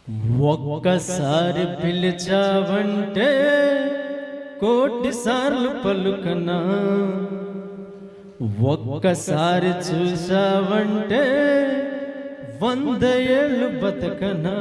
ఒక్కసారి పిలిచావంటే కోటి సార్లు పలుకనా, ఒక్కసారి చూసావంటే 100 ఏళ్ళు బతకనా.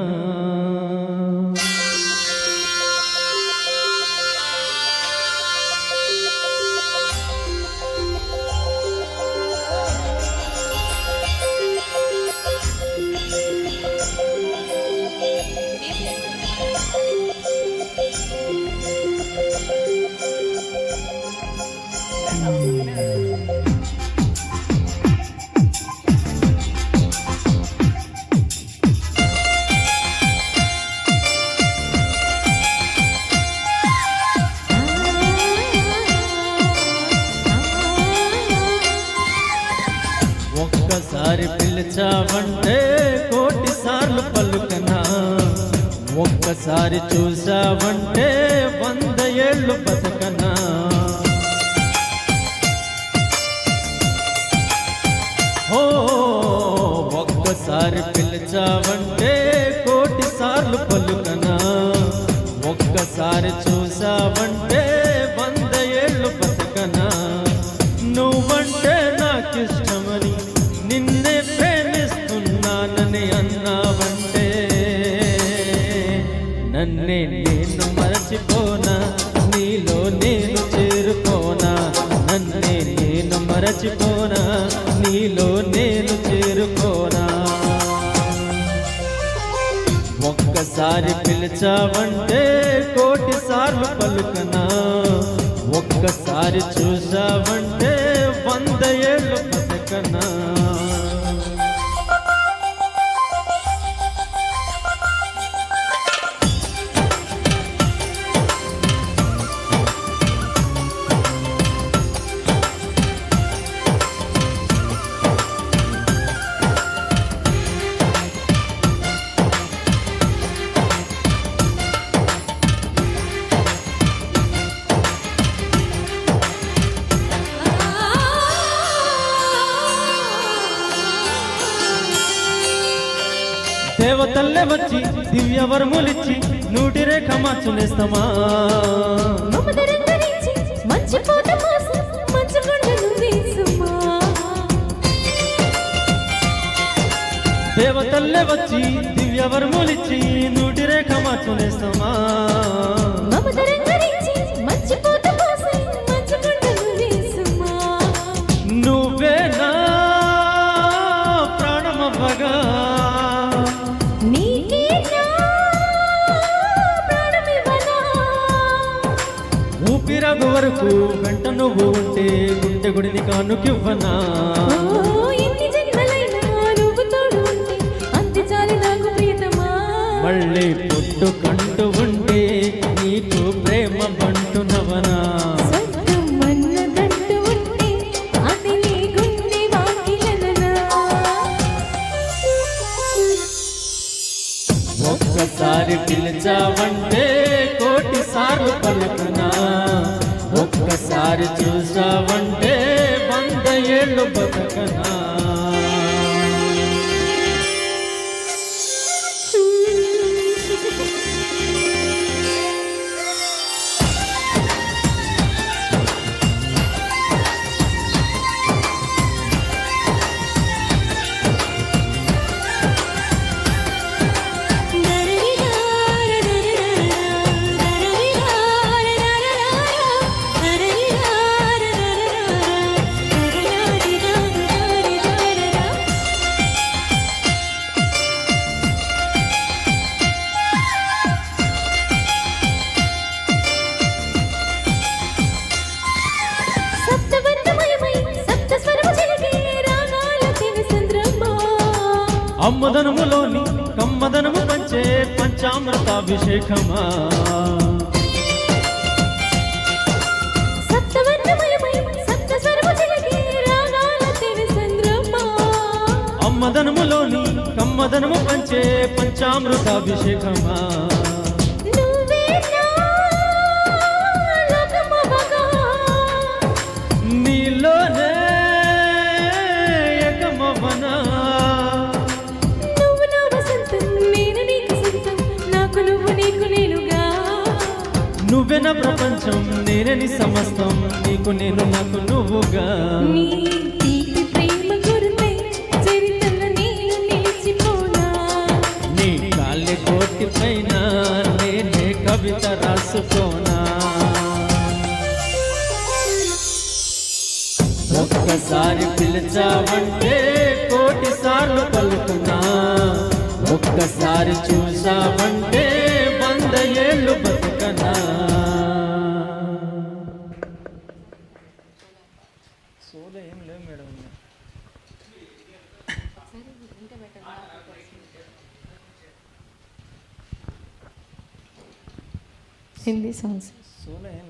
ఒక్కసారి పిలిచావంటే కోటి సార్లు పలుకనా, ఒక్కసారి చూసావంటే 100 ఏళ్ళు బతకనా. ఓ ఒక్కసారి పిలిచావంటే కోటి సార్లు పలుకనా, ఒక్కసారి చూసావంటే 100 ఏళ్ళు బతకనా. నువ్వంటే నాకిష్టమని నిన్నే ప్రేమిస్తున్నానని అన్నావంటే నన్నే నేను మరచిపోనా, నీలో నేను చేరుకోనా. నన్నే నేను మరచిపోనా, నీలో నేను చేరుకోనా. ఒక్కసారి పిలిచావంటే కోటి సార్లు పలుకనా, ఒక్కసారి చూసావంటే 100 ఏళ్ళు బతకనా. దేవతల్లే వచ్చి దివ్య వరములిచ్చి 100 రేఖ మార్చునేస్తామా. దేవతల్లే వచ్చి దివ్య వరములిచ్చి 100 రేఖ మార్చునేస్తామా. నువ్వే నా ప్రాణమవ్వగా ఊపిరాగు వరకు వెంట నువ్వు ఉంటే గుండె గుడిని కానుకివ్వనా. మళ్ళీ పొట్టు కంటూ ఉంటే నీకు ప్రేమ బంటునవనా. ఒక్కసారి పిలిచావంటే కోటి సార్లు పలుకనా, ఒక్కసారి చూసావంటే 100 ఏళ్ళు బతకనా. అమ్మదనములోని కమ్మదనము పంచే పంచామృతాభిషేకమా. అమ్మదనములోని కమ్మదనము పంచే పంచామృతాభిషేకమా. నీలోనే ఏకమవనా. నువ్వు నా వసంతం, నేను నీకు సొంతం. నువ్వే నా ప్రపంచం నేనే నీ సమస్తం నీకు నేను నాకు నువ్వుగా నీ తీపి ప్రేమ గురుతై చరితలో నేను నిలిచిపోనా నీ కాళ్ళే కోటి పైన నేనే కవిత రాసుకోనా ఒక్కసారి పిలిచావంటే కోటి సార్లు పలుకునా ఒక్కసారి చూసావంటే 100 ఏళ్ళు బతుకనా సోలో ఏం లేవు మేడం హిందీ సాంగ్స్ సోలో ఏం